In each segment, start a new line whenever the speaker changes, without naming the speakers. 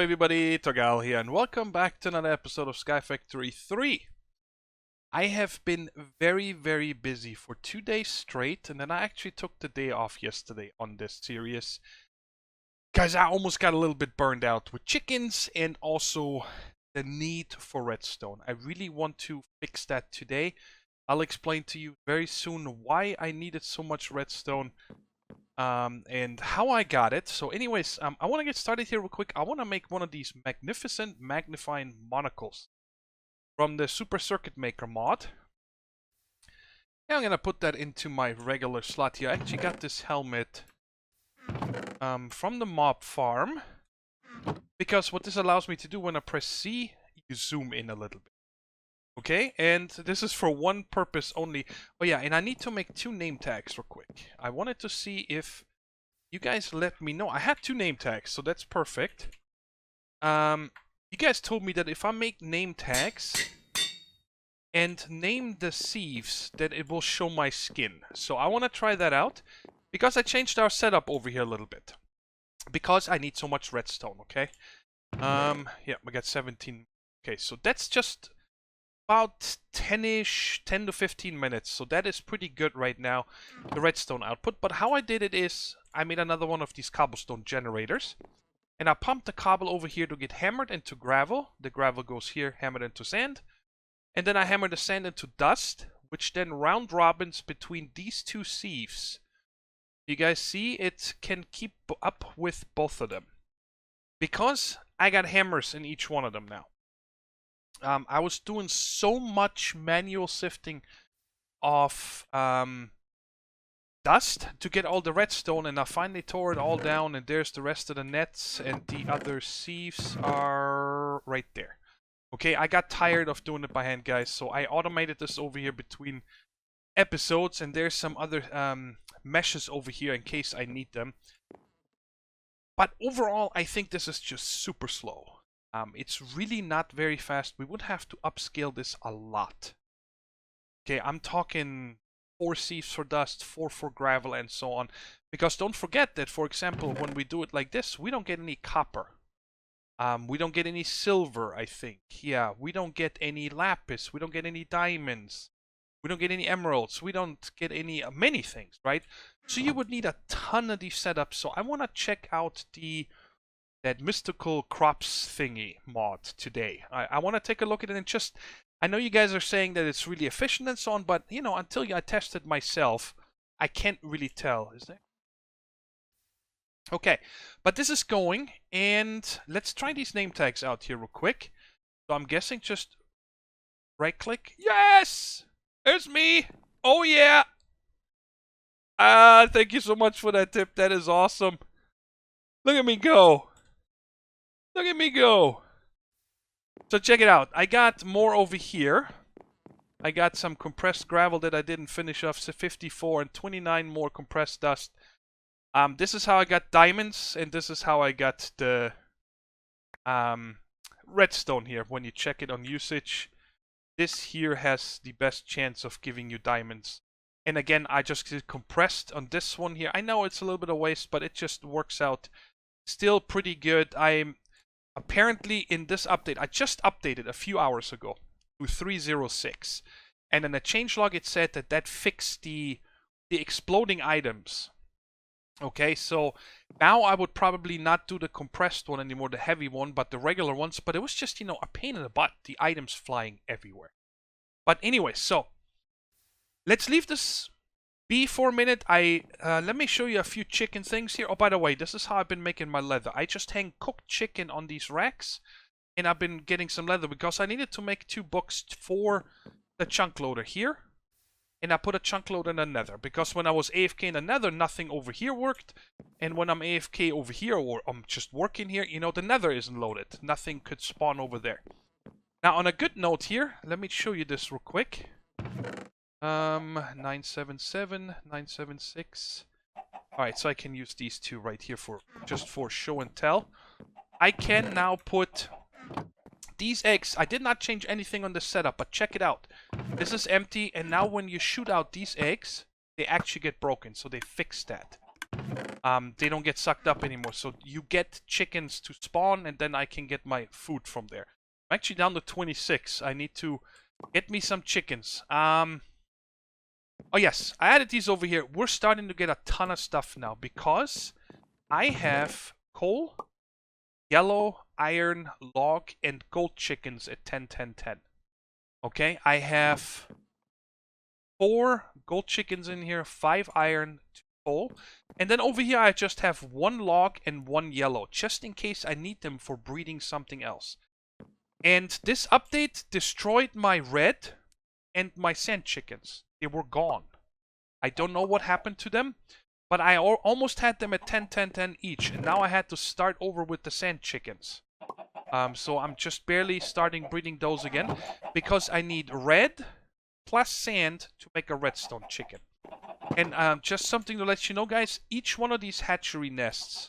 everybody, Thorgal here, and welcome back to another episode of SkyFactory 3. I have been very busy for 2 days straight, and then I actually took the day off yesterday on this series. Guys, I almost got a little bit burned out with chickens and also the need for redstone. I really want to fix that today. I'll explain to you very soon why I needed so much redstone. And how I got it. So anyways, I want to get started here real quick. I want to make one of these magnificent magnifying monocles from the Super Circuit Maker mod. And I'm going to put that into my regular slot here. I actually got this helmet from the mob farm. Because what this allows me to do when I press C, you zoom in a little bit. Okay, and this is for one purpose only. Oh yeah, and I need to make 2 name tags real quick. I wanted to see if you guys let me know. I had 2 name tags, so that's perfect. You guys told me that if I make name tags and name the sieves, that it will show my skin. So I want to try that out because I changed our setup over here a little bit. Because I need so much redstone, okay? Yeah, we got 17. Okay, so that's just about 10 to 15 minutes, so that is pretty good right now, the redstone output. But how I did it is, I made another one of these cobblestone generators, and I pumped the cobble over here to get hammered into gravel. The gravel goes here, hammered into sand, and then I hammer the sand into dust, which then round robins between these 2 sieves. You guys see, it can keep up with both of them, because I got hammers in each one of them now. I was doing so much manual sifting of dust to get all the redstone, and I finally tore it all down, and there's the rest of the nets, and the other sieves are right there. Okay, I got tired of doing it by hand, guys, so I automated this over here between episodes, and there's some other meshes over here in case I need them. But overall, I think this is just super slow. It's really not very fast. We would have to upscale this a lot. Okay, I'm talking 4 sieves for dust, 4 for gravel, and so on. Because don't forget that, for example, when we do it like this, we don't get any copper. We don't get any silver, I think. Yeah, we don't get any lapis. We don't get any diamonds. We don't get any emeralds. We don't get any many things, right? So you would need a ton of these setups. So I want to check out that mystical crops thingy mod today. I want to take a look at it and just, I know you guys are saying that it's really efficient and so on, but you know, until I test it myself, I can't really tell, is there? Okay, but this is going, and let's try these name tags out here real quick. So I'm guessing just right click. Yes! There's me! Oh yeah! Thank you so much for that tip. That is awesome. Look at me go. Look at me go. So check it out. I got more over here. I got some compressed gravel that I didn't finish off. So 54 and 29 more compressed dust. This is how I got diamonds, and this is how I got the redstone here. When you check it on usage, this here has the best chance of giving you diamonds. And again, I just did compressed on this one here. I know it's a little bit of waste, but it just works out still pretty good. I'm apparently in this update, I just updated a few hours ago to 3.06, and in the changelog it said that fixed the exploding items. Okay, so now I would probably not do the compressed one anymore, the heavy one, but the regular ones. But it was just, you know, a pain in the butt, the items flying everywhere. But anyway, so let's leave this be for a minute. Let me show you a few chicken things here. Oh, by the way, this is how I've been making my leather. I just hang cooked chicken on these racks, and I've been getting some leather because I needed to make 2 books for the chunk loader here, and I put a chunk loader in the nether because when I was AFK in the nether, nothing over here worked, and when I'm AFK over here or I'm just working here, you know, the nether isn't loaded. Nothing could spawn over there. Now, on a good note here, let me show you this real quick. 977, 976. Alright, so I can use these 2 right here for just for show and tell. I can now put these eggs. I did not change anything on the setup, but check it out. This is empty, and now when you shoot out these eggs, they actually get broken, so they fixed that. they don't get sucked up anymore. So you get chickens to spawn, and then I can get my food from there. I'm actually down to 26. I need to get me some chickens. Oh yes, I added these over here. We're starting to get a ton of stuff now because I have coal, yellow, iron, log, and gold chickens at 10, 10, 10. Okay, I have 4 gold chickens in here, 5 iron, 2 coal. And then over here I just have 1 log and 1 yellow, just in case I need them for breeding something else. And this update destroyed my red and my sand chickens. They were gone. I don't know what happened to them, but I almost had them at 10, 10, 10 each. And now I had to start over with the sand chickens. So I'm just barely starting breeding those again, because I need red plus sand to make a redstone chicken. And just something to let you know, guys, each one of these hatchery nests,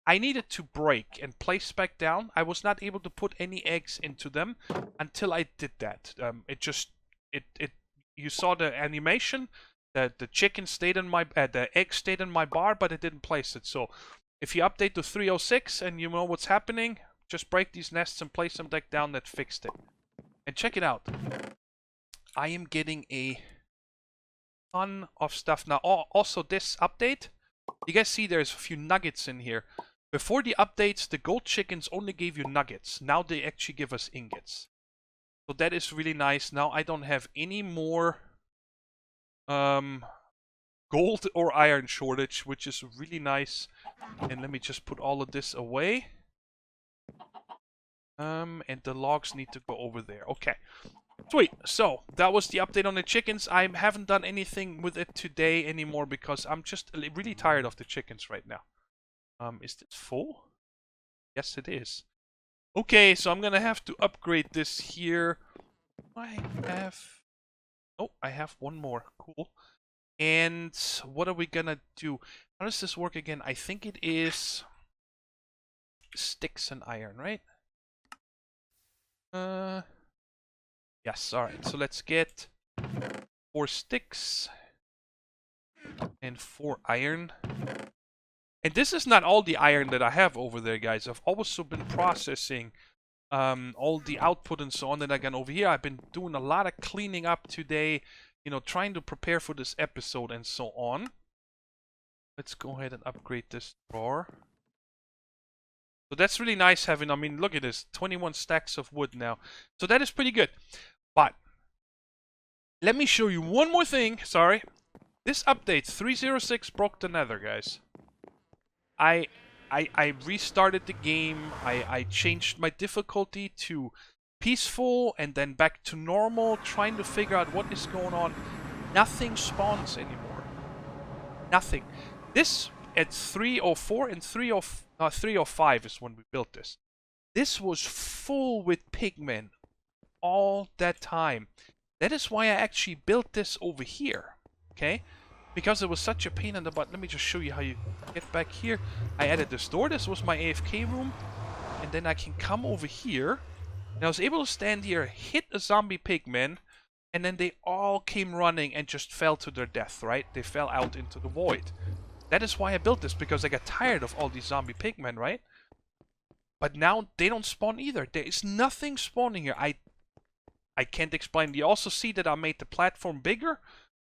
I needed to break and place back down. I was not able to put any eggs into them until I did that. You saw the animation. The chicken stayed in my, the egg stayed in my bar, but it didn't place it. So if you update to 306 and you know what's happening, just break these nests and place them back down. That fixed it. And check it out. I am getting a ton of stuff now. Also, this update, you guys see there's a few nuggets in here. Before the updates, the gold chickens only gave you nuggets. Now they actually give us ingots. So that is really nice. Now I don't have any more gold or iron shortage, which is really nice. And let me just put all of this away. And the logs need to go over there. Okay. Sweet. So, that was the update on the chickens. I haven't done anything with it today anymore because I'm just really tired of the chickens right now. Is this full? Yes, it is. Okay, so I'm gonna have to upgrade this here. I have one more. Cool. And what are we gonna do? How does this work again? I think it is sticks and iron, right? Yes, alright. So let's get 4 sticks and 4 iron. And this is not all the iron that I have over there, guys. I've also been processing all the output and so on that I got over here. I've been doing a lot of cleaning up today, you know, trying to prepare for this episode and so on. Let's go ahead and upgrade this drawer. So that's really nice having, I mean, look at this, 21 stacks of wood now. So that is pretty good. But let me show you one more thing. Sorry. This update, 306, broke the nether, guys. I restarted the game. I changed my difficulty to peaceful and then back to normal, trying to figure out what is going on. Nothing spawns anymore. Nothing. This at 304 and 305 is when we built this. This was full with pigmen all that time. That is why I actually built this over here. Okay? Because it was such a pain in the butt. Let me just show you how you get back here. I added this door. This was my AFK room. And then I can come over here. And I was able to stand here, hit a zombie pigman, and then they all came running and just fell to their death, right? They fell out into the void. That is why I built this, because I got tired of all these zombie pigmen, right? But now they don't spawn either. There is nothing spawning here. I can't explain. You also see that I made the platform bigger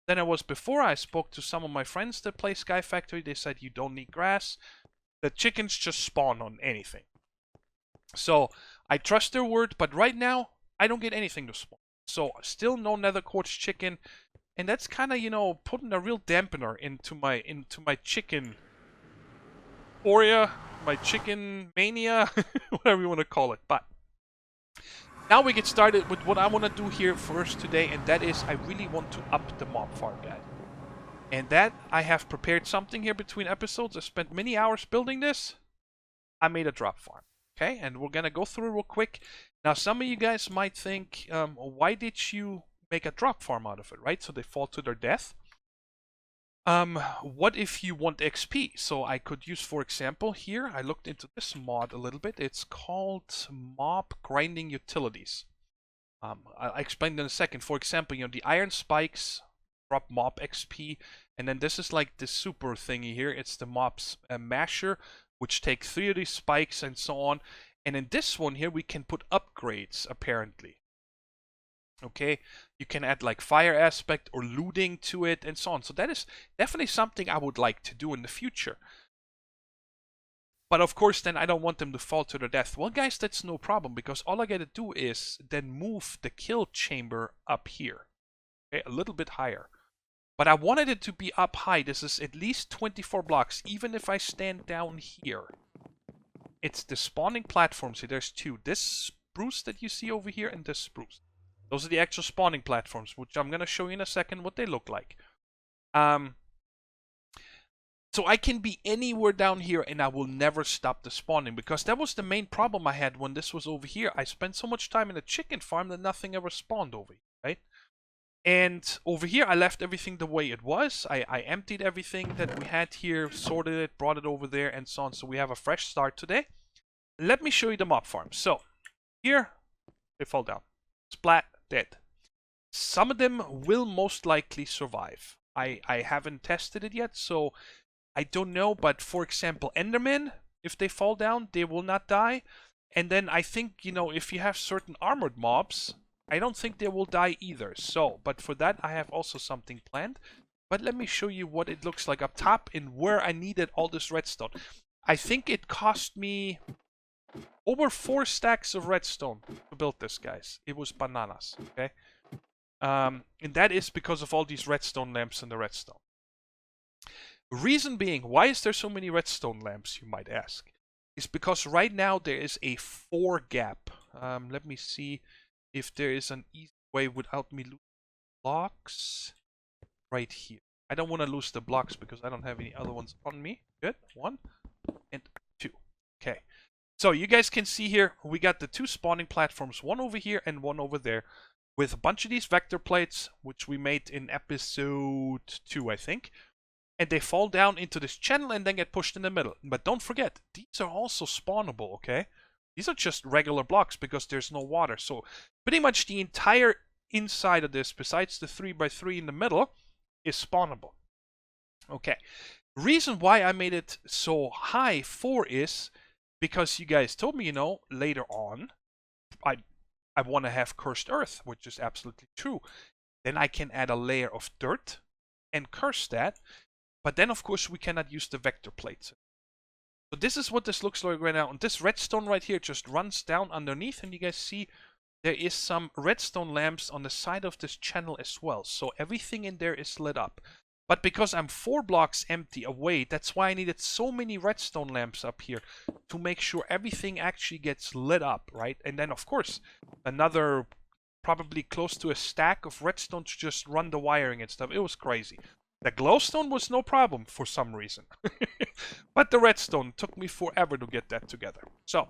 than it was before. I spoke to some of my friends that play SkyFactory. They said you don't need grass. The chickens just spawn on anything. So I trust their word, but right now I don't get anything to spawn. So still no nether quartz chicken, and that's kind of, you know, putting a real dampener into my chicken euphoria, my chicken mania, whatever you want to call it. But now we get started with what I want to do here first today, and that is I really want to up the mob farm, guys. And that I have prepared something here between episodes. I spent many hours building this. I made a drop farm. Okay, and we're gonna go through it real quick. Now, some of you guys might think, why did you make a drop farm out of it, right? So they fall to their death. What if you want XP? So I could use, for example, here, I looked into this mod a little bit. It's called Mob Grinding Utilities. I'll explain in a second. For example, you know, the iron spikes drop mob XP. And then this is like the super thingy here. It's the mob's masher, which take 3 of these spikes and so on. And in this one here, we can put upgrades, apparently. Okay, you can add like fire aspect or looting to it and so on. So that is definitely something I would like to do in the future. But of course, then I don't want them to fall to their death. Well, guys, that's no problem, because all I gotta do is then move the kill chamber up here. Okay, a little bit higher. But I wanted it to be up high. This is at least 24 blocks, even if I stand down here. It's the spawning platforms here. There's 2. This spruce that you see over here and this spruce. Those are the actual spawning platforms, which I'm going to show you in a second what they look like. So I can be anywhere down here and I will never stop the spawning, because that was the main problem I had when this was over here. I spent so much time in a chicken farm that nothing ever spawned over here, right? And over here I left everything the way it was. I emptied everything that we had here, sorted it, brought it over there and so on. So we have a fresh start today. Let me show you the mob farm. So here they fall down. Splat, dead. Some of them will most likely survive. I haven't tested it yet, so I don't know, but for example, Endermen, if they fall down, they will not die. And then I think, you know, if you have certain armored mobs, I don't think they will die either. So, but for that, I have also something planned. But let me show you what it looks like up top and where I needed all this redstone. I think it cost me over 4 stacks of redstone to build this, guys. It was bananas, okay? And that is because of all these redstone lamps and the redstone. Reason being, why is there so many redstone lamps, you might ask? Is because right now there is a 4 gap. Let me see if there is an easy way without me losing blocks. Right here. I don't want to lose the blocks because I don't have any other ones on me. Good. 1 and 2. Okay. So you guys can see here, we got the 2 spawning platforms, one over here and one over there, with a bunch of these vector plates, which we made in episode 2, I think. And they fall down into this channel and then get pushed in the middle. But don't forget, these are also spawnable, okay? These are just regular blocks because there's no water. So pretty much the entire inside of this, besides the 3x3 in the middle, is spawnable. Okay. Reason why I made it so high 4 is because you guys told me, you know, later on, I want to have cursed earth, which is absolutely true. Then I can add a layer of dirt and curse that. But then, of course, we cannot use the vector plates. So this is what this looks like right now. And this redstone right here just runs down underneath. And you guys see there is some redstone lamps on the side of this channel as well. So everything in there is lit up. But because I'm 4 blocks empty away, that's why I needed so many redstone lamps up here to make sure everything actually gets lit up, right? And then, of course, another probably close to a stack of redstone to just run the wiring and stuff. It was crazy. The glowstone was no problem for some reason. But the redstone took me forever to get that together. So,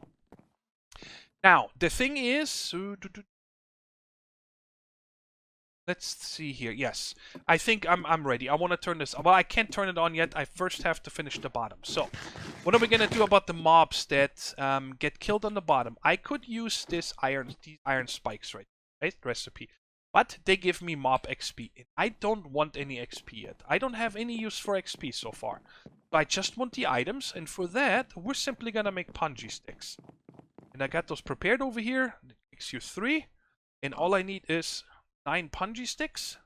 now, the thing is... Let's see here. Yes, I think I'm ready. I want to turn this... Well, I can't turn it on yet. I first have to finish the bottom. So, what are we going to do about the mobs that get killed on the bottom? I could use these iron spikes, right? Recipe. But they give me mob XP. I don't want any XP yet. I don't have any use for XP so far. So I just want the items. And for that, we're simply going to make punji sticks. And I got those prepared over here. It makes you 3. And all I need is 9 punji sticks.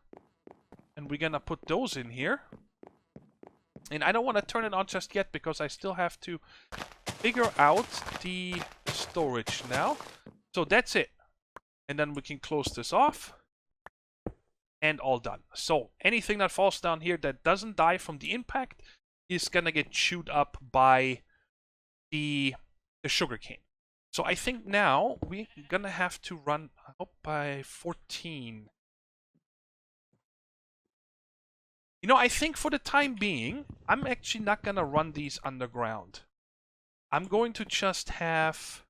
And we're going to put those in here. And I don't want to turn it on just yet because I still have to figure out the storage now. So that's it. And then we can close this off. And all done. So anything that falls down here that doesn't die from the impact is going to get chewed up by the sugarcane. So I think now we're going to have to run up by 14. You know, I think for the time being, I'm actually not going to run these underground. I'm going to just have...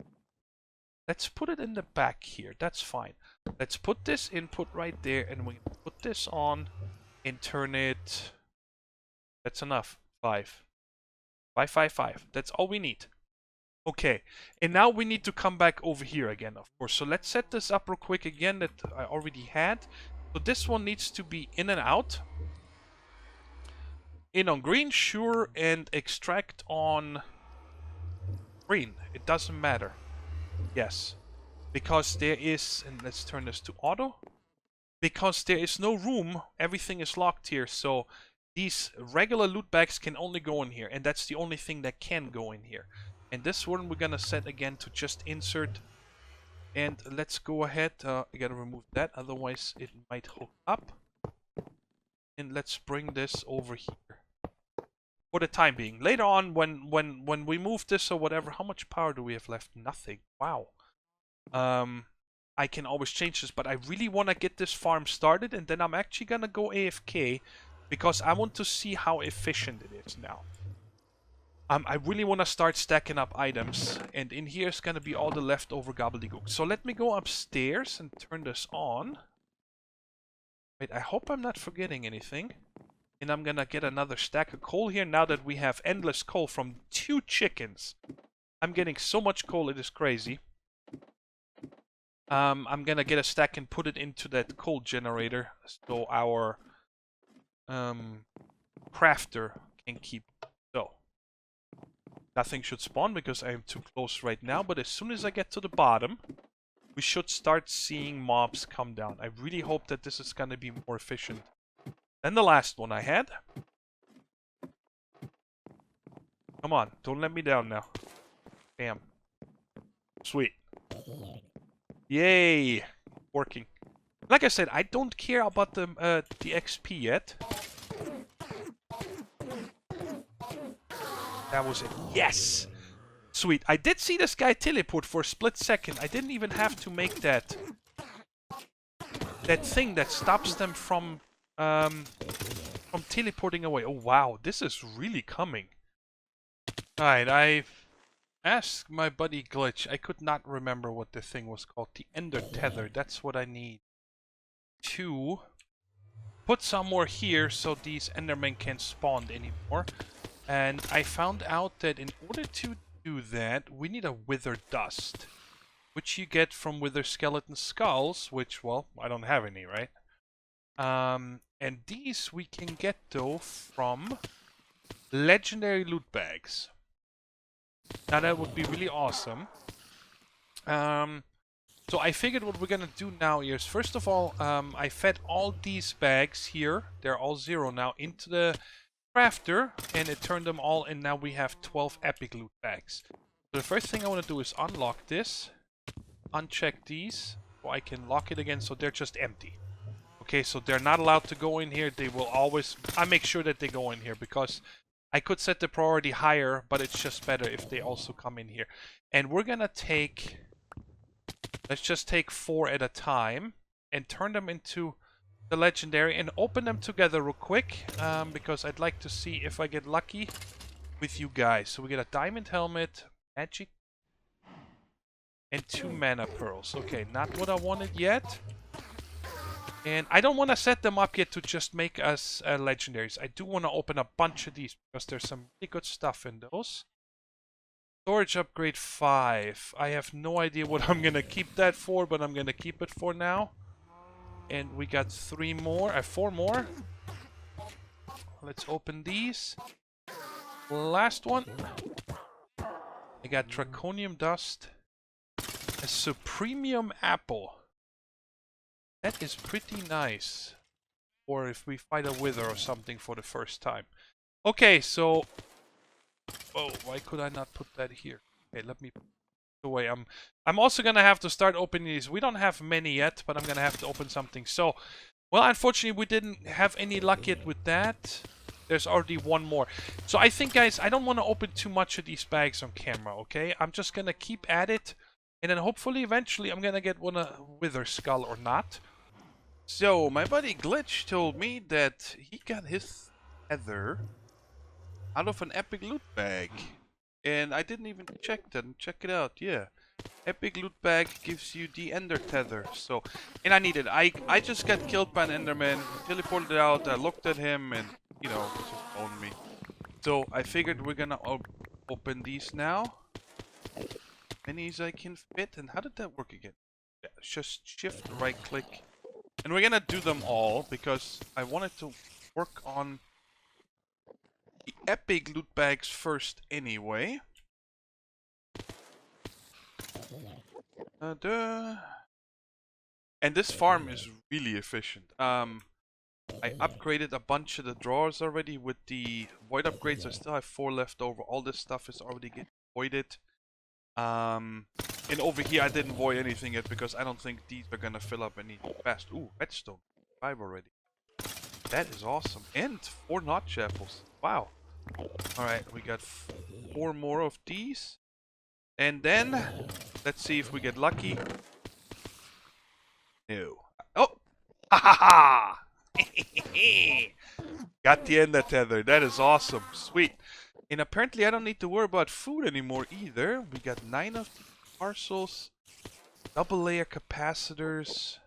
Let's put it in the back here. That's fine. Let's put this input right there and we put this on and turn it... That's enough. 5. 5, 5, 5. That's all we need. Okay. And now we need to come back over here again, of course. So let's set this up real quick again that I already had. So this one needs to be in and out. In on green, sure, and extract on green. It doesn't matter. Yes. Because there is, and let's turn this to auto. Because there is no room, everything is locked here, so these regular loot bags can only go in here, and that's the only thing that can go in here. And this one we're gonna set again to just insert. And let's go ahead, I gotta remove that, otherwise it might hook up. And let's bring this over here. For the time being. Later on, when we move this or whatever, how much power do we have left? Nothing. Wow. I can always change this, but I really want to get this farm started, and then I'm actually gonna go AFK because I want to see how efficient it is now. I really want to start stacking up items, and in here is gonna be all the leftover gobbledygook. So let me go upstairs and turn this on. Wait, I hope I'm not forgetting anything. And I'm gonna get another stack of coal here now that we have endless coal from 2 chickens. I'm getting so much coal, it is crazy. I'm gonna get a stack and put it into that coal generator so our crafter can keep. So nothing should spawn because I am too close right now, but as soon as I get to the bottom, we should start seeing mobs come down. I really hope that this is gonna be more efficient than the last one I had. Come on, don't let me down now. Damn. Sweet. Yay! Working. Like I said, I don't care about the XP yet. That was it. Yes! Sweet. I did see this guy teleport for a split second. I didn't even have to make that thing that stops them from teleporting away. Oh wow, this is really coming. Alright, I asked my buddy Glitch. I could not remember what the thing was called. The Ender Tether. That's what I need to put some more here so these Endermen can't spawn anymore. And I found out that in order to do that, we need a Wither Dust, which you get from Wither Skeleton Skulls, which, well, I don't have any, right? And these we can get, though, from legendary loot bags. Now, that would be really awesome. So I figured what we're gonna do now is, first of all, I fed all these bags here, they're all 0 now, into the crafter, and it turned them all, and now we have 12 epic loot bags. So the first thing I want to do is unlock this, uncheck these, so I can lock it again, so they're just empty. Okay, so they're not allowed to go in here. They will always... I make sure that they go in here, because I could set the priority higher, but it's just better if they also come in here. And we're gonna take... Let's just take 4 at a time, and turn them into the legendary, and open them together real quick, because I'd like to see if I get lucky with you guys. So we get a diamond helmet, magic, and 2 mana pearls. Okay, not what I wanted yet. And I don't want to set them up yet to just make us legendaries. I do want to open a bunch of these because there's some really good stuff in those. Storage upgrade 5. I have no idea what I'm going to keep that for, but I'm going to keep it for now. And we got 4 more. Let's open these. Last one. I got draconium dust. A supremium apple. That is pretty nice. Or if we fight a wither or something for the first time. Okay, so... Oh, why could I not put that here? Okay, let me put it away. I'm also gonna have to start opening these. We don't have many yet, but I'm gonna have to open something. So, well, unfortunately, we didn't have any luck yet with that. There's already 1 more. So I think, guys, I don't want to open too much of these bags on camera, okay? I'm just gonna keep at it. And then hopefully, eventually, I'm gonna get one Wither Skull or not. So, my buddy Glitch told me that he got his tether out of an epic loot bag. And I didn't even check that. Check it out, yeah. Epic loot bag gives you the ender tether. So, and I need it. I just got killed by an enderman. Teleported out. I looked at him and, you know, he just owned me. So, I figured we're gonna open these now. Many as I can fit. And how did that work again? Yeah, just shift right click. And we're gonna do them all because I wanted to work on the epic loot bags first anyway. And this farm is really efficient. I upgraded a bunch of the drawers already with the void upgrades. I still have 4 left over. All this stuff is already getting voided. And over here I didn't void anything yet because I don't think these are gonna fill up any fast. Ooh, redstone. 5 already. That is awesome. And 4 notch apples. Wow. Alright, we got 4 more of these. And then, let's see if we get lucky. No. Oh! Ha ha ha! Got the ender tether. That is awesome. Sweet. And apparently I don't need to worry about food anymore either. We got 9 of these parcels. Double layer capacitors.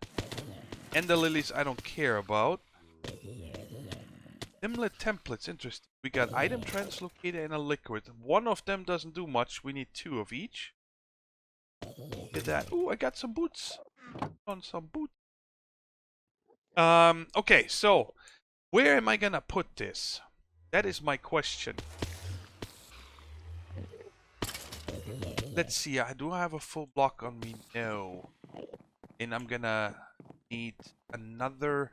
Ender lilies I don't care about. Dimlet templates. Interesting. We got item translocator and a liquid. One of them doesn't do much. We need 2 of each. Get that. Ooh, I got some boots. On some boots. Okay, so where am I gonna put this? That is my question. Let's see, do I have a full block on me? No. And I'm gonna need another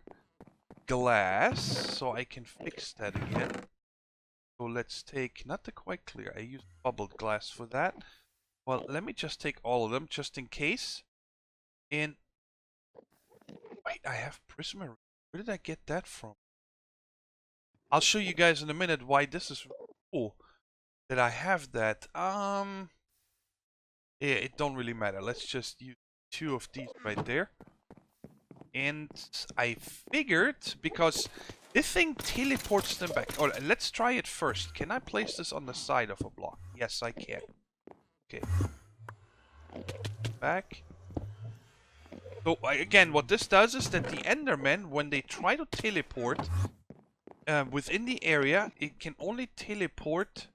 glass so I can fix that again. So let's take, not the quite clear, I used bubbled glass for that. Well, let me just take all of them just in case. And wait, I have prismarine. Where did I get that from? I'll show you guys in a minute why this is cool that I have that. Yeah, it don't really matter. Let's just use 2 of these right there. And I figured, because this thing teleports them back. Oh, let's try it first. Can I place this on the side of a block? Yes, I can. Okay. Back. So, again, what this does is that the Endermen, when they try to teleport within the area, it can only teleport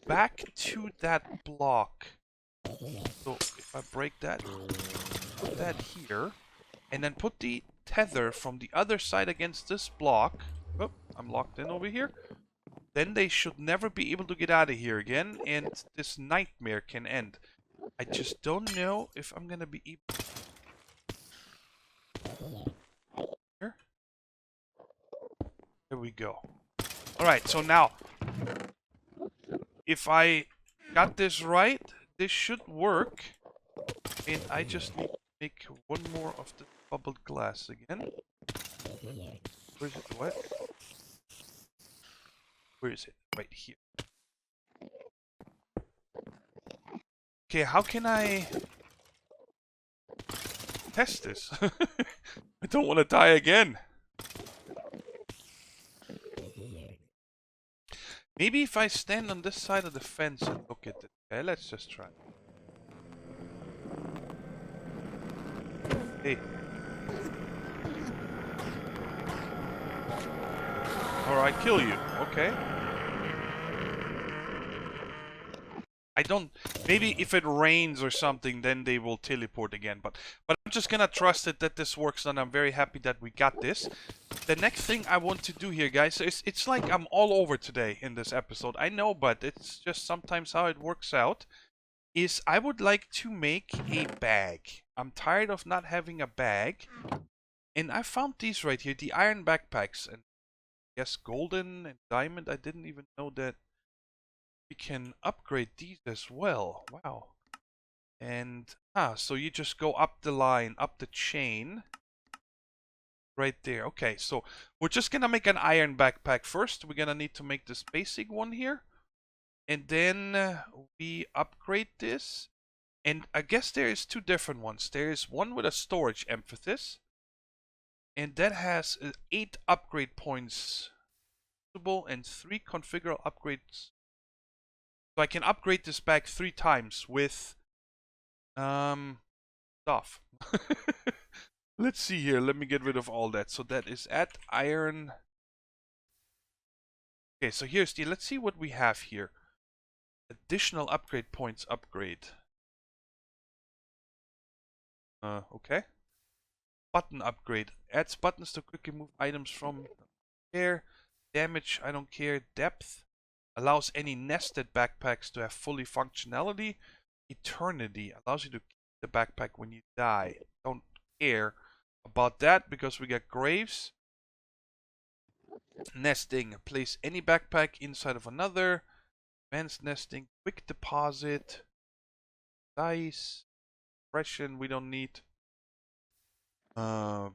back to that block. So, if I break that, put that here, and then put the tether from the other side against this block. Oh, I'm locked in over here. Then they should never be able to get out of here again, and this nightmare can end. I just don't know if I'm gonna be able. Here. There we go. Alright, so now, if I got this right, this should work. And I just need to make 1 more of the bubbled glass again. Where is it? What? Where is it? Right here. Okay, how can I test this? I don't want to die again. Maybe if I stand on this side of the fence and look at it. Okay, let's just try. Hey. Or I kill you. Okay. I don't... Maybe if it rains or something, then they will teleport again. But I'm just gonna trust it that this works, and I'm very happy that we got this. The next thing I want to do here, guys, is it's like I'm all over today in this episode. I know, but it's just sometimes how it works out. Is I would like to make a bag. I'm tired of not having a bag. And I found these right here, the iron backpacks. And I guess golden and diamond. I didn't even know that we can upgrade these as well. Wow. And, so you just go up the line, up the chain. Right there. Okay, so we're just gonna make an iron backpack first. We're gonna need to make this basic one here. And then we upgrade this. And I guess there is 2 different ones. There is one with a storage emphasis. And that has 8 upgrade points and 3 configurable upgrades. So I can upgrade this bag 3 times with stuff. Let's see here. Let me get rid of all that. So that is at iron. Okay, so here's the... Let's see what we have here. Additional upgrade points upgrade. Okay. Button upgrade. Adds buttons to quickly move items from there. Damage, I don't care. Depth. Allows any nested backpacks to have fully functionality. Eternity. Allows you to keep the backpack when you die. Don't care about that because we got graves. Nesting. Place any backpack inside of another. Advanced nesting. Quick deposit. Dice. Suppression, we don't need.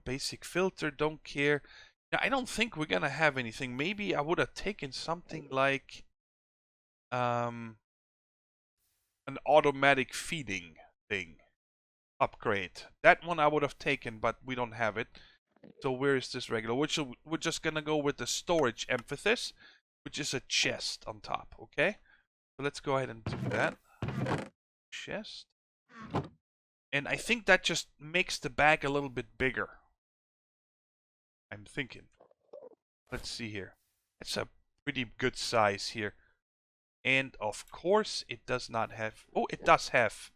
Basic filter, don't care. Now, I don't think we're gonna have anything. Maybe I would have taken something like an automatic feeding thing. Upgrade. That one I would have taken, but we don't have it. So where is this regular? We're just gonna go with the storage emphasis, which is a chest on top, okay? So let's go ahead and do that. Chest. And I think that just makes the bag a little bit bigger. I'm thinking. Let's see here. It's a pretty good size here. And of course, it does not have... Oh, it does have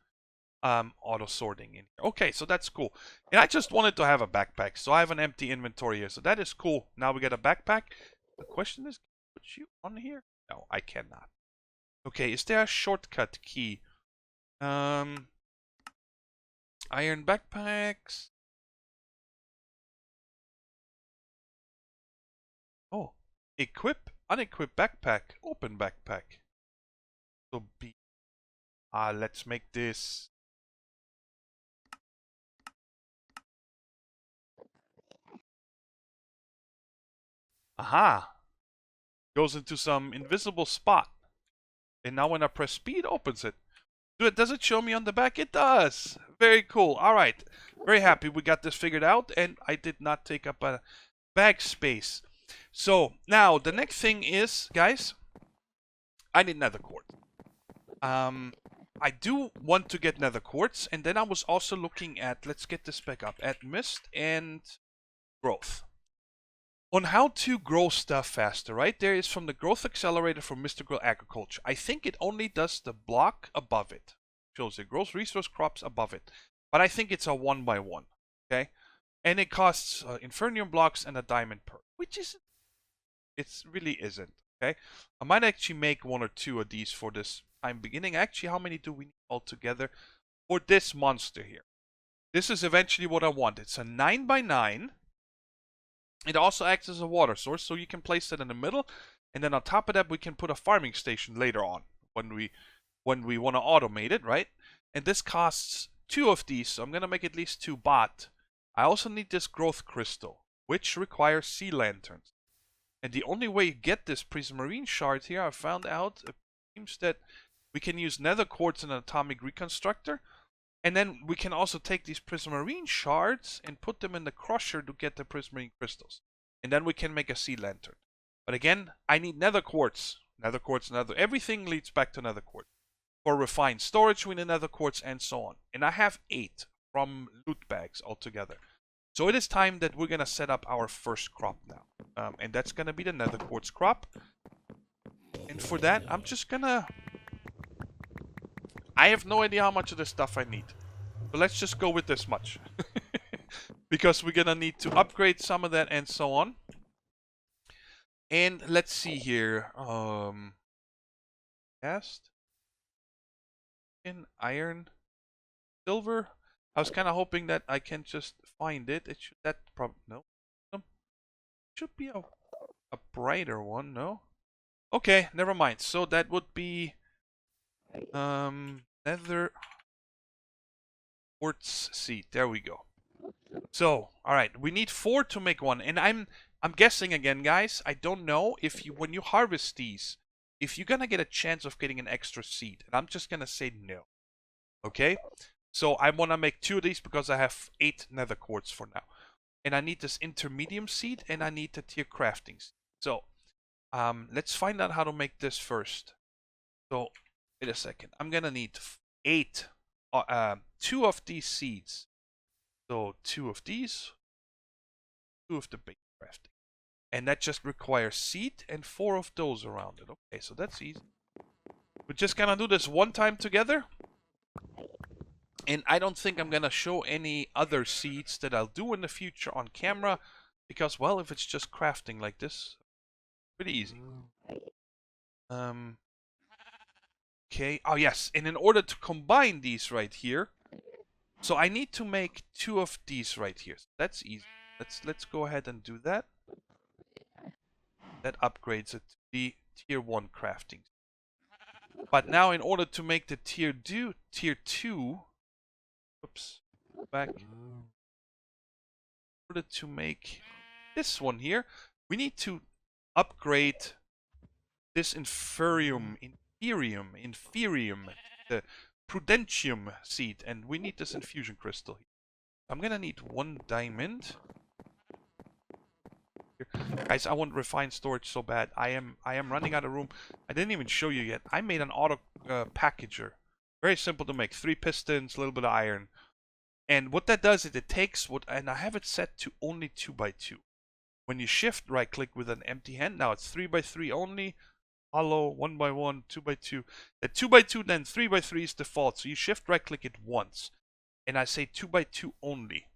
auto sorting in here. Okay, so that's cool. And I just wanted to have a backpack. So I have an empty inventory here. So that is cool. Now we got a backpack. The question is, can I put you on here? No, I cannot. Okay, is there a shortcut key? Iron backpacks. Oh, equip, unequip backpack, open backpack. So B. Let's make this. Aha. Goes into some invisible spot. And now when I press speed, opens it. Does it show me on the back? It does. Very cool. All right. Very happy we got this figured out. And I did not take up a bag space. So now the next thing is, guys, I need nether quartz. I do want to get nether quartz. And then I was also looking at, let's get this back up, at mist and growth. On how to grow stuff faster, right? There is from the growth accelerator for mystical agriculture. I think it only does the block above it. Shows it grows resource crops above it. But I think it's a 1x1. Okay? And it costs infernium blocks and a diamond per. Which isn't. It really isn't. Okay? I might actually make 1 or 2 of these for this time beginning. Actually, how many do we need altogether for this monster here? This is eventually what I want. It's a 9x9. It also acts as a water source, so you can place it in the middle, and then on top of that, we can put a farming station later on when we want to automate it, right? And this costs 2 of these, so I'm gonna make at least 2. But I also need this growth crystal, which requires sea lanterns. And the only way you get this prismarine shard here, I found out, it seems that we can use nether quartz in an atomic reconstructor. And then we can also take these prismarine shards and put them in the crusher to get the prismarine crystals. And then we can make a sea lantern. But again, I need nether quartz. Nether quartz, everything leads back to nether quartz. For refined storage, we need nether quartz and so on. And I have 8 from loot bags altogether. So it is time that we're going to set up our first crop now. And that's going to be the nether quartz crop. And for that, I'm just going to... I have no idea how much of this stuff I need. So let's just go with this much. Because we're gonna need to upgrade some of that and so on. And let's see here. Cast. In iron. Silver. I was kind of hoping that I can just find it. It should, that probably, no. It should be a brighter one, no? Okay, never mind. So that would be... nether quartz seed. There we go. So, all right, we need 4 to make 1, and I'm guessing again, guys. I don't know if you when you harvest these, if you're gonna get a chance of getting an extra seed, and I'm just gonna say no. Okay, so I wanna make 2 of these because I have 8 nether quartz for now, and I need this intermediate seed, and I need the tier crafting seed. So, let's find out how to make this first. So. Wait a second. I'm gonna need 8, 2 of these seeds. So 2 of these, 2 of the base crafting, and that just requires seed and 4 of those around it. Okay, so that's easy. We're just gonna do this one time together, and I don't think I'm gonna show any other seeds that I'll do in the future on camera, because well, if it's just crafting like this, Pretty easy. Okay. Oh, yes. And in order to combine these right here, so I need to make 2 of these right here. So that's easy. Let's go ahead and do that. That upgrades it to the tier 1 crafting. But now in order to make the tier 2, oops, back. In order to make this one here, we need to upgrade this inferium, the prudentium seed, and we need this infusion crystal here. I'm gonna need 1 diamond. Guys, I want refined storage so bad. I am running out of room. I didn't even show you yet. I made an auto packager. Very simple to make. 3 pistons, a little bit of iron. And what that does is it takes what, and I have it set to only 2x2. When you shift right click with an empty hand, now it's 3x3 only. Hollow, 1x1, 2x2. At 2x2, then 3x3 is default. So you shift right click it once. And I say 2x2 only.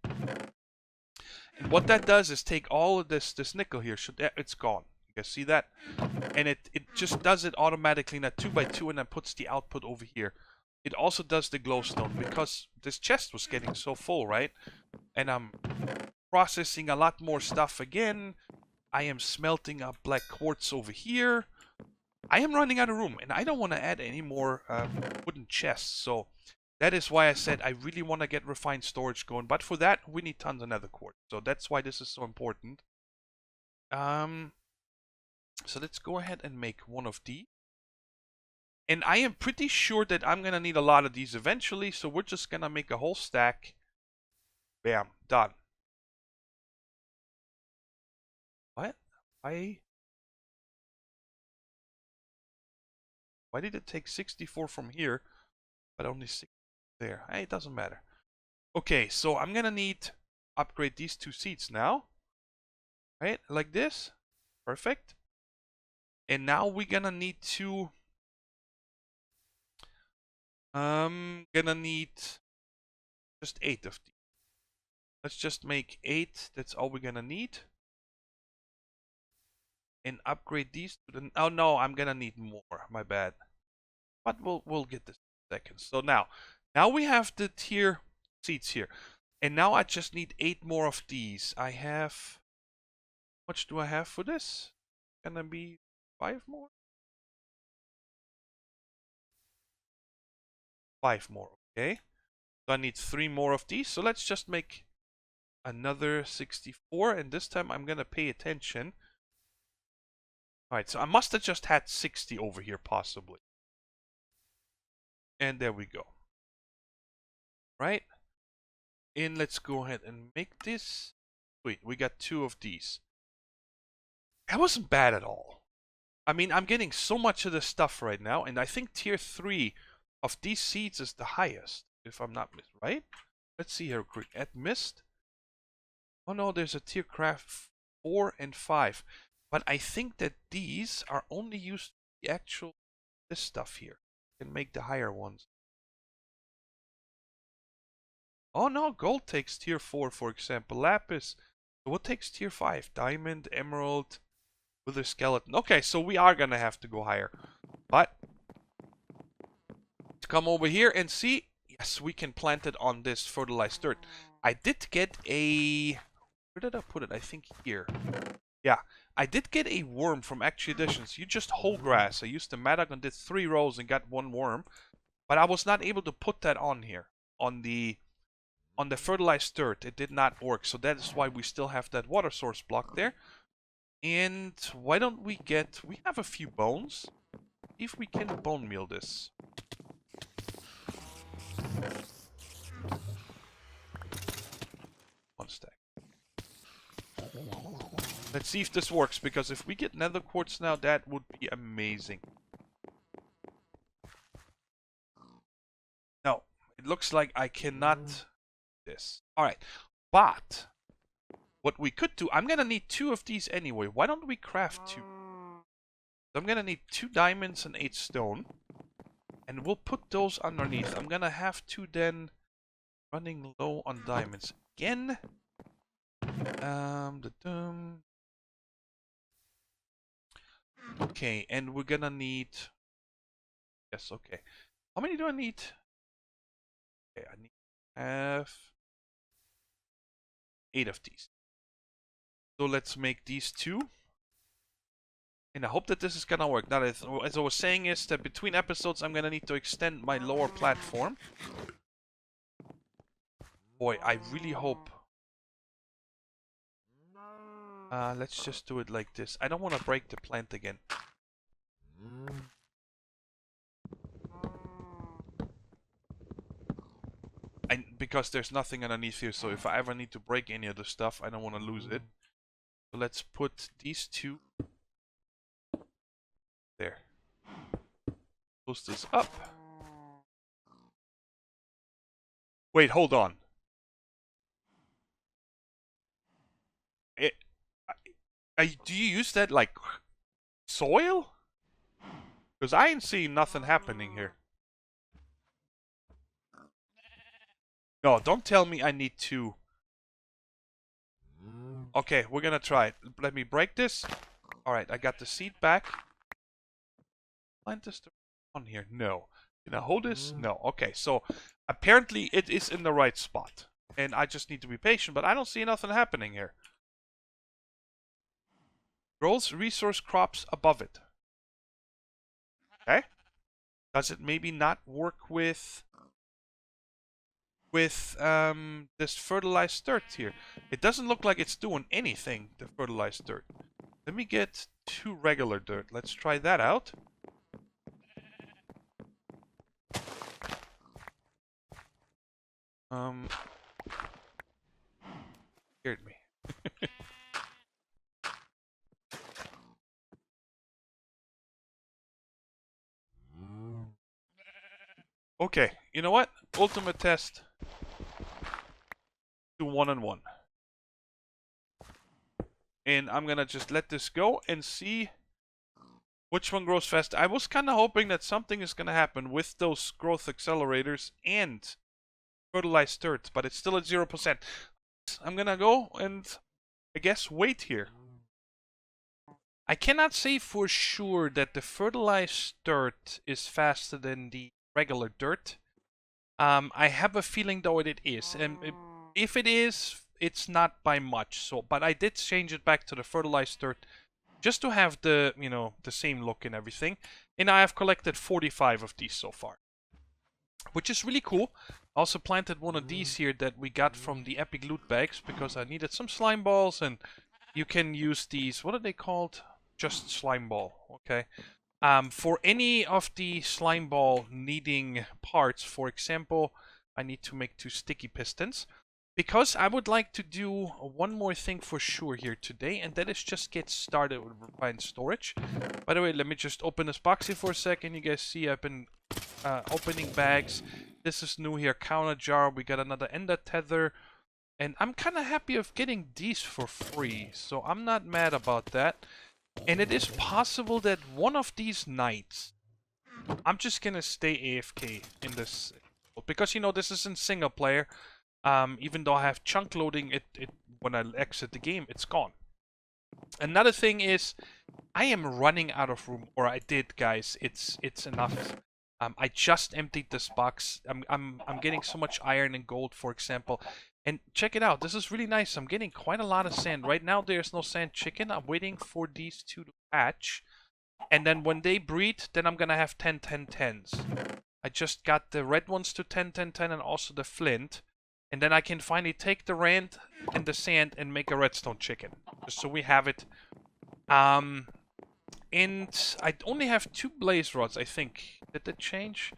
And what that does is take all of this nickel here. It's gone. You guys see that? And it just does it automatically in a 2x2 and then puts the output over here. It also does the glowstone because this chest was getting so full, right? And I'm processing a lot more stuff again. I am smelting up black quartz over here. I am running out of room and I don't want to add any more wooden chests. So that is why I said I really want to get refined storage going. But for that, we need tons of nether quartz. So that's why this is so important. So let's go ahead and make 1 of these. And I am pretty sure that I'm going to need a lot of these eventually. So we're just going to make a whole stack. Bam. Done. What? Why did it take 64 from here, but only 6 there? Hey, it doesn't matter. Okay, so I'm going to need upgrade these 2 seeds now. Right? Like this. Perfect. And now we're going to need to... gonna need just 8 of these. Let's just make 8. That's all we're gonna need. And upgrade these to the... Oh no, I'm gonna need more. My bad. But we'll get this in a second. So now we have the tier seeds here. And now I just need 8 more of these. I have... How much do I have for this? Gonna be 5 more? 5 more, okay. So I need 3 more of these. So let's just make another 64. And this time I'm gonna pay attention. Alright, so I must have just had 60 over here, possibly. And there we go. Right? And let's go ahead and make this. Wait, we got 2 of these. That wasn't bad at all. I mean, I'm getting so much of this stuff right now, and I think tier 3 of these seeds is the highest, if I'm not mistaken, right? Let's see here quick. At mist. Oh no, there's a tier craft 4 and 5. But I think that these are only used for the actual this stuff here. You can make the higher ones. Oh no, gold takes tier 4, for example. Lapis. So what takes tier 5? Diamond, emerald, wither skeleton. Okay, so we are gonna have to go higher. But to come over here and see, yes, we can plant it on this fertilized dirt. I did get a... Where did I put it? I think here. Yeah, I did get a worm from Actual Editions. You just whole grass. I used the Madoc and did 3 rows and got 1 worm. But I was not able to put that on here. On the fertilized dirt. It did not work. So that is why we still have that water source block there. And why don't we get... We have a few bones. See if we can bone meal this. One stack. Let's see if this works, because if we get nether quartz now, that would be amazing. No, it looks like I cannot do this. Alright, but what we could do, I'm gonna need 2 of these anyway. Why don't we craft 2? So I'm gonna need 2 diamonds and 8 stone. And we'll put those underneath. I'm gonna have to then running low on diamonds again. Okay, and we're gonna need... Yes, okay. How many do I need? Okay, I need to have 8 of these. So let's make these 2. And I hope that this is gonna work. Now, as I was saying, is that between episodes, I'm gonna need to extend my lower platform. Boy, I really hope. Let's just do it like this. I don't want to break the plant again. Because there's nothing underneath here, so if I ever need to break any of the stuff, I don't want to lose it. So let's put these 2 there. Close this up. Wait, hold on. Do you use that like soil? Because I ain't seeing nothing happening here. No, don't tell me I need 2. Okay, we're gonna try it. Let me break this. Alright, I got the seed back. Plant this on here. No. Can I hold this? No. Okay, so apparently it is in the right spot. And I just need to be patient, but I don't see nothing happening here. Grows resource crops above it. Okay. Does it maybe not work with this fertilized dirt here? It doesn't look like it's doing anything, the fertilized dirt. Let me get 2 regular dirt. Let's try that out. Scared me. Okay, you know what? Ultimate test. Do 1 on 1. And I'm gonna just let this go and see which one grows fast. I was kind of hoping that something is gonna happen with those growth accelerators and fertilized dirt, but it's still at 0%. I'm gonna go and, I guess, wait here. I cannot say for sure that the fertilized dirt is faster than the regular dirt. I have a feeling though it is, and if it is, it's not by much. So, but I did change it back to the fertilized dirt just to have the, you know, the same look and everything. And I have collected 45 of these so far, which is really cool. I also planted one of these here that we got from the epic loot bags because I needed some slime balls, and you can use these. What are they called? Just slime ball. Okay. For any of the slime ball needing parts, for example, I need to make 2 sticky pistons. Because I would like to do one more thing for sure here today, and that is just get started with refined storage. By the way, let me just open this box here for a second. You guys see I've been opening bags. This is new here, counter jar. We got another ender tether. And I'm kind of happy of getting these for free, so I'm not mad about that. And it is possible that one of these nights, I'm just gonna stay AFK in this, because, you know, this is in single player. Even though I have chunk loading, when I exit the game, it's gone. Another thing is, I am running out of room, or I did, guys. It's enough. I just emptied this box. I'm getting so much iron and gold, for example. And check it out. This is really nice. I'm getting quite a lot of sand. Right now, there's no sand chicken. I'm waiting for these 2 to hatch. And then when they breed, then I'm gonna have 10, 10, 10s. I just got the red ones to 10, 10, 10, and also the flint. And then I can finally take the rand and the sand and make a redstone chicken. Just so we have it. And I only have 2 blaze rods, I think. Did that change?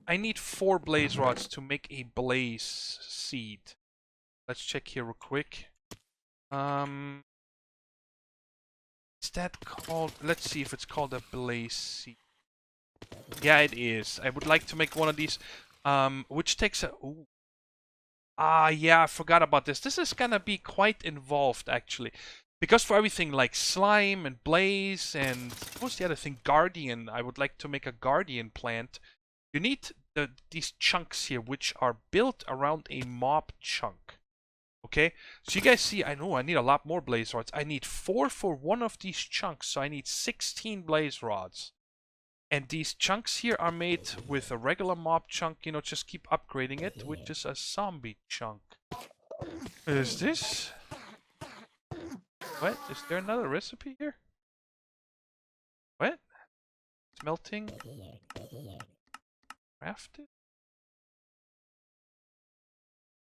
I need 4 blaze rods to make a blaze seed. Let's check here real quick. Is that called... Let's see if it's called a blaze seed. Yeah, it is. I would like to make one of these. Which takes a... Ooh. Yeah, I forgot about this. This is gonna be quite involved, actually. Because for everything like slime and blaze and... What's the other thing? Guardian. I would like to make a guardian plant. You need these chunks here, which are built around a mob chunk. Okay, so you guys see, I know I need a lot more blaze rods. I need 4 for one of these chunks, so I need 16 blaze rods. And these chunks here are made with a regular mob chunk, you know, just keep upgrading it, which is a zombie chunk. Is this? What? Is there another recipe here? What? Smelting? Crafted?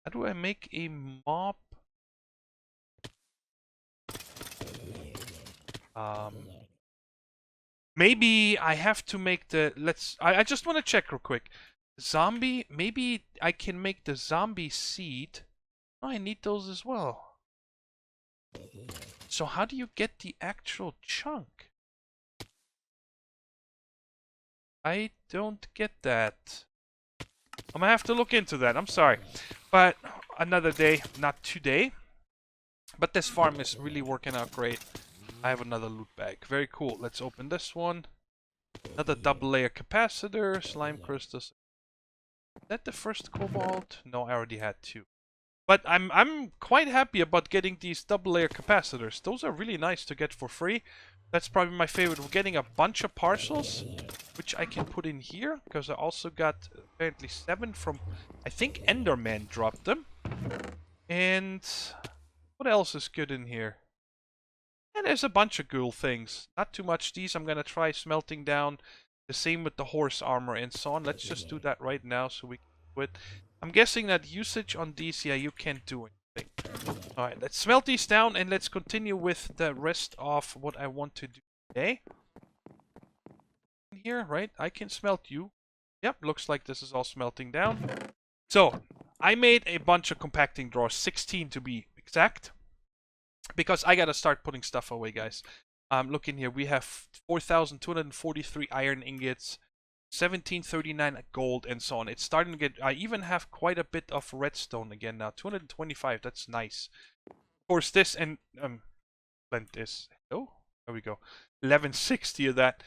How do I make a mob? Maybe I have to make the... I just want to check real quick. Zombie? Maybe I can make the zombie seed. Oh, I need those as well. So how do you get the actual chunk? I don't get that. I'm gonna have to look into that. I'm sorry. But another day, not today. But this farm is really working out great. I have another loot bag. Very cool. Let's open this one. Another double layer capacitor. Slime crystals. Is that the first cobalt? No, I already had 2. But I'm quite happy about getting these double layer capacitors. Those are really nice to get for free. That's probably my favorite. We're getting a bunch of parcels, which I can put in here, because I also got apparently 7 from, I think Enderman dropped them. And what else is good in here? And there's a bunch of cool things. Not too much. These I'm gonna try smelting down. The same with the horse armor and so on. Let's just do that right now so we can quit. I'm guessing that usage on these, yeah, you can't do anything. Alright, let's smelt these down and let's continue with the rest of what I want to do today. Here, right? I can smelt you. Yep, looks like this is all smelting down. So, I made a bunch of compacting drawers, 16 to be exact. Because I gotta start putting stuff away, guys. Look in here, we have 4,243 iron ingots, 1739 gold, and so on. It's starting to get... I even have quite a bit of redstone again now. 225, that's nice. Of course, this and... blend this. Oh, there we go. 1160 of that.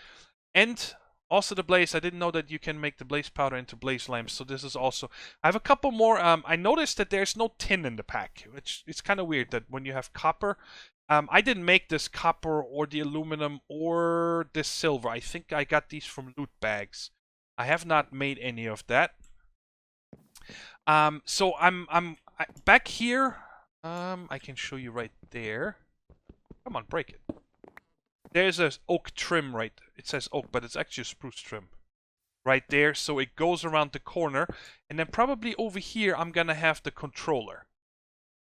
And also the blaze. I didn't know that you can make the blaze powder into blaze lamps, so this is also... I have a couple more. I noticed that there's no tin in the pack, which is kind of weird that when you have copper... I didn't make this copper or the aluminum or this silver. I think I got these from loot bags. I have not made any of that. So I'm back here. I can show you right there. Come on, break it. There's a oak trim right. It says oak, but it's actually a spruce trim. Right there, so it goes around the corner. And then probably over here, I'm gonna have the controller.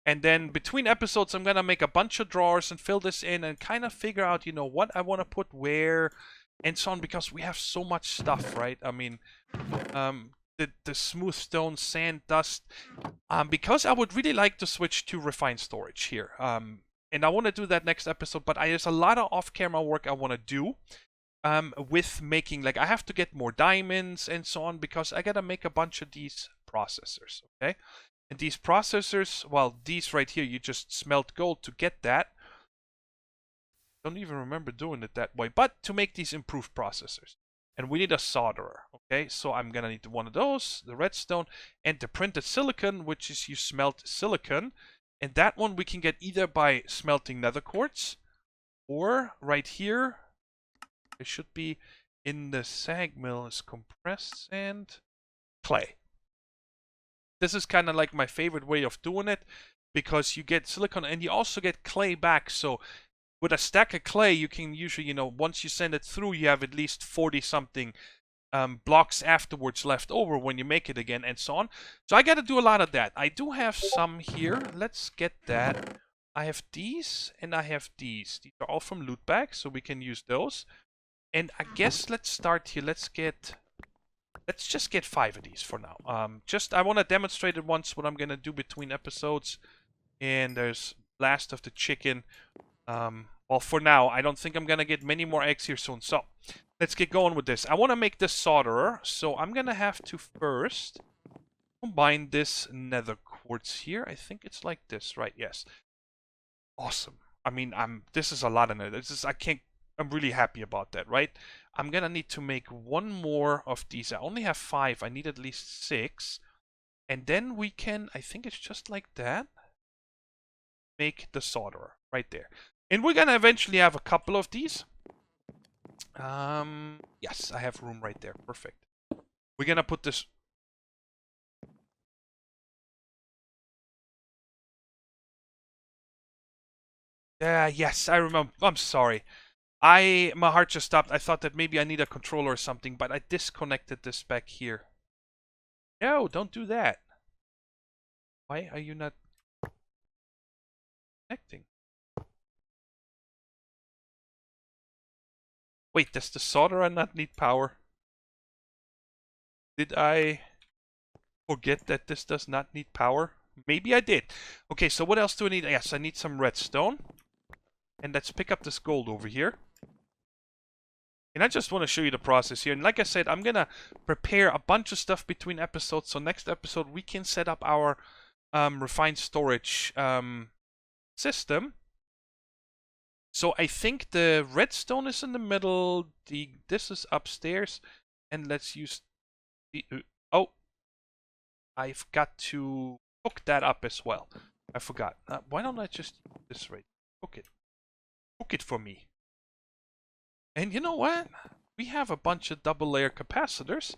And then between episodes, I'm gonna make a bunch of drawers and fill this in and kind of figure out, you know, what I want to put where and so on, because we have so much stuff, right? I mean, the smooth stone, sand, dust. Because I would really like to switch to refined storage here. And I want to do that next episode, but there's a lot of off-camera work I want to do. With making, like, I have to get more diamonds and so on, because I gotta make a bunch of these processors, okay? And these processors, well, these right here, you just smelt gold to get that. Don't even remember doing it that way, but to make these improved processors. And we need a solderer, okay? So I'm gonna need one of those, the redstone, and the printed silicon, which is you smelt silicon. And that one we can get either by smelting nether quartz, or right here, it should be in the sag mill is compressed sand, clay. This is kind of like my favorite way of doing it, because you get silicon and you also get clay back. So with a stack of clay, you can usually, you know, once you send it through, you have at least 40 something blocks afterwards left over when you make it again, and so on. So I got to do a lot of that. I do have some here. Let's get that. I have these and I have these. These are all from loot bags, so we can use those. And I guess let's start here. Let's just get 5 of these for now. I want to demonstrate it once what I'm gonna do between episodes. And there's Blast of the Chicken. Well, for now, I don't think I'm gonna get many more eggs here soon. So let's get going with this. I want to make this solderer, so I'm gonna have to first combine this nether quartz here. I think it's like this, right? Yes. Awesome. I mean, this is a lot in it. I'm really happy about that, right? I'm gonna need to make one more of these. I only have 5. I need at least 6. And then we can, I think it's just like that. make the solderer right there. And we're gonna eventually have a couple of these. Yes, I have room right there. Perfect. We're gonna put this. Yes, I remember. I'm sorry. My heart just stopped. I thought that maybe I need a controller or something, but I disconnected this back here. No, don't do that. Why are you not connecting? Wait, does the solderer not need power? Did I forget that this does not need power? Maybe I did. Okay, so what else do I need? Yes, I need some redstone. And let's pick up this gold over here. And I just want to show you the process here. And like I said, I'm going to prepare a bunch of stuff between episodes. So next episode, we can set up our refined storage system. So I think the redstone is in the middle. This is upstairs. And let's use the... oh, I've got to hook that up as well. I forgot. Why don't I just use this right? Hook it. Hook it for me. And you know what? We have a bunch of double layer capacitors.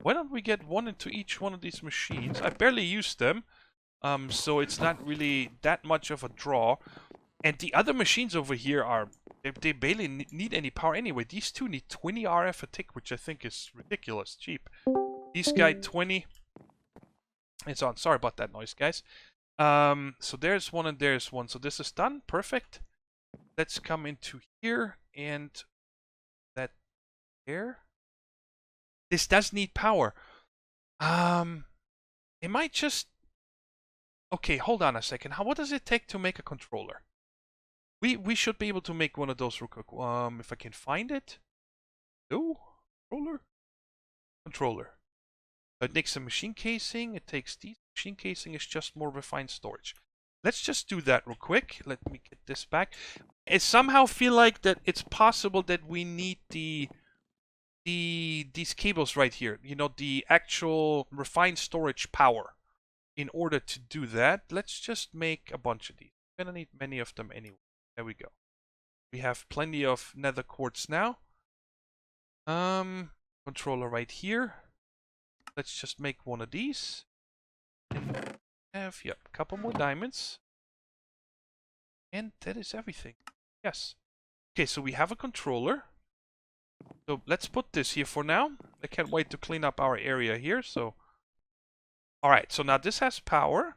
Why don't we get one into each one of these machines? I barely use them. So it's not really that much of a draw. And the other machines over here are... They barely need any power anyway. These two need 20 RF a tick, which I think is ridiculous cheap. These guy 20... It's on. Sorry about that noise, guys. So there's one and there's one. So this is done. Perfect. Let's come into here and that there. This does need power. It might just... Okay, hold on a second. What does it take to make a controller? We should be able to make one of those real quick. If I can find it. No? Controller. It takes a machine casing. It takes these. Machine casing is just more refined storage. Let's just do that real quick. Let me get this back. I somehow feel like that it's possible that we need these cables right here. You know, the actual refined storage power. In order to do that, let's just make a bunch of these. We're gonna need many of them anyway. There we go. We have plenty of nether quartz now. Controller right here. Let's just make one of these. And have, yep, a couple more diamonds. And that is everything. Yes. Okay, so we have a controller. So let's put this here for now. I can't wait to clean up our area here, so... Alright, so now this has power.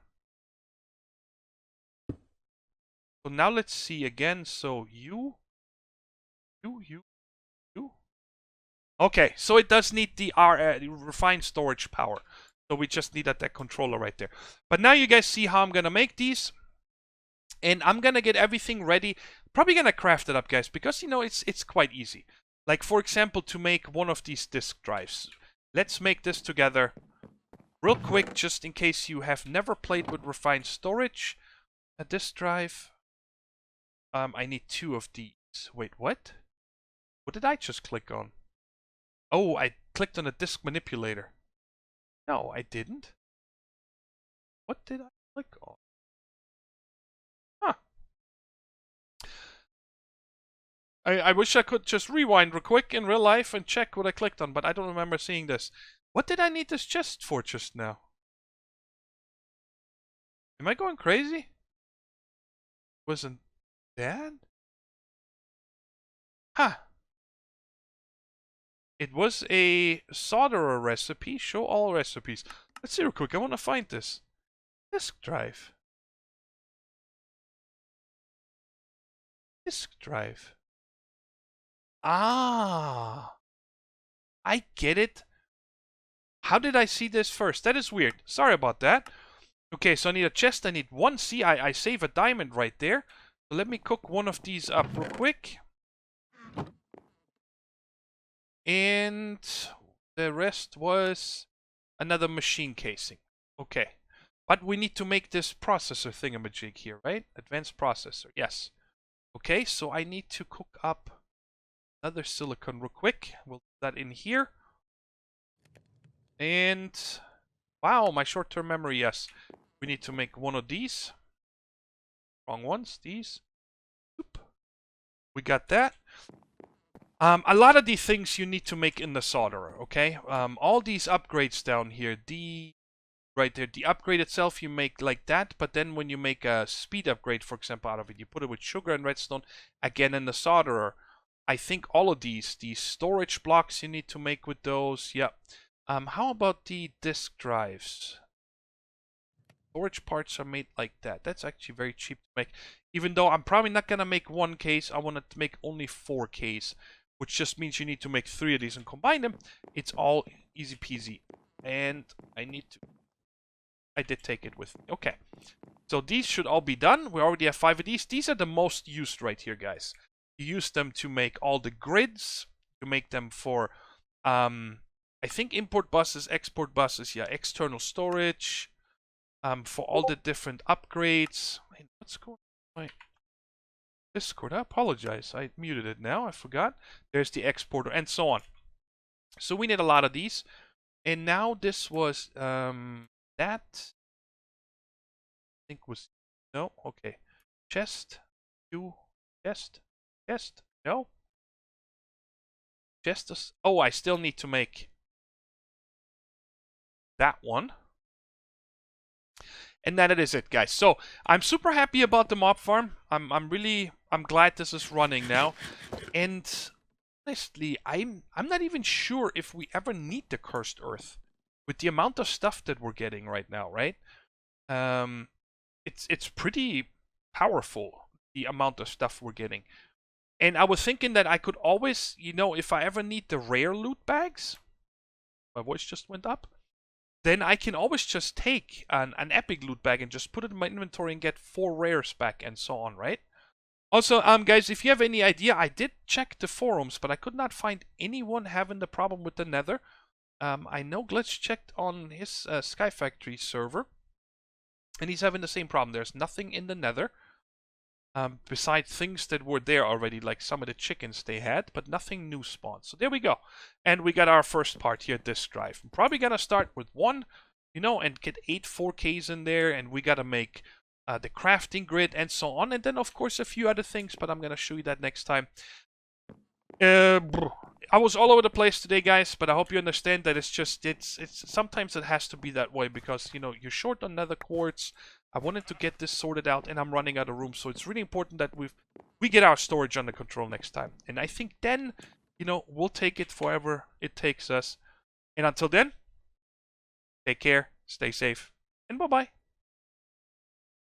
So now let's see again. So you. Okay, so it does need the refined storage power. So we just need that controller right there. But now you guys see how I'm going to make these. And I'm going to get everything ready. Probably going to craft it up, guys, because, you know, it's quite easy. Like, for example, to make one of these disk drives. Let's make this together. Real quick, just in case you have never played with refined storage. A disk drive. I need 2 of these. Wait, what? What did I just click on? Oh, I clicked on a disk manipulator. No, I didn't. What did I click on? Huh. I wish I could just rewind real quick in real life and check what I clicked on, but I don't remember seeing this. What did I need this chest for just now? Am I going crazy? Wasn't that? Huh. It was a solderer recipe. Show all recipes. Let's see real quick. I want to find this. Disk drive. Disk drive. Ah. I get it. How did I see this first? That is weird. Sorry about that. Okay, so I need a chest. I need 1. See, I save a diamond right there. So let me cook one of these up real quick. And the rest was another machine casing. Okay. But we need to make this processor thingamajig here, right? Advanced processor. Yes. Okay, so I need to cook up another silicon real quick. We'll put that in here. And wow, my short-term memory, yes. We need to make one of these. Wrong ones, these. Oop. We got that. A lot of these things you need to make in the solderer, okay? All these upgrades down here, right there, the upgrade itself you make like that, but then when you make a speed upgrade, for example, out of it, you put it with sugar and redstone, again in the solderer. I think all of these storage blocks you need to make with those, yeah. How about the disk drives? Storage parts are made like that. That's actually very cheap to make. Even though I'm probably not going to make one case, I want to make only 4 case, which just means you need to make 3 of these and combine them. It's all easy peasy. And I did take it with me. Okay. So these should all be done. We already have 5 of these. These are the most used right here, guys. You use them to make all the grids. You make them for, I think import buses, export buses, yeah, external storage. For all the different upgrades. Wait, what's going on? Discord, I apologize. I muted it now. I forgot. There's the exporter and so on. So we need a lot of these. And now this was, that, I think was, no, okay. Chest, chest, no. Chest, oh, I still need to make that one. And that is it, guys. So I'm super happy about the mob farm. I'm glad this is running now. And honestly, I'm not even sure if we ever need the cursed earth with the amount of stuff that we're getting right now, right? It's pretty powerful, the amount of stuff we're getting. And I was thinking that I could always, you know, if I ever need the rare loot bags, my voice just went up, then I can always just take an epic loot bag and just put it in my inventory and get 4 rares back and so on, right? Also, guys, if you have any idea, I did check the forums, but I could not find anyone having the problem with the nether. I know Glitch checked on his SkyFactory server, and he's having the same problem. There's nothing in the nether, besides things that were there already, like some of the chickens they had, but nothing new spawned. So there we go. And we got our first part here, disk drive. I'm probably going to start with 1, you know, and get 8 4Ks in there, and we got to make the crafting grid and so on. And then, of course, a few other things, but I'm going to show you that next time. I was all over the place today, guys, but I hope you understand that it's sometimes it has to be that way because, you know, you're short on nether quartz. I wanted to get this sorted out, and I'm running out of room, so it's really important that we get our storage under control next time. And I think then, you know, we'll take it forever it takes us. And until then, take care, stay safe, and bye-bye.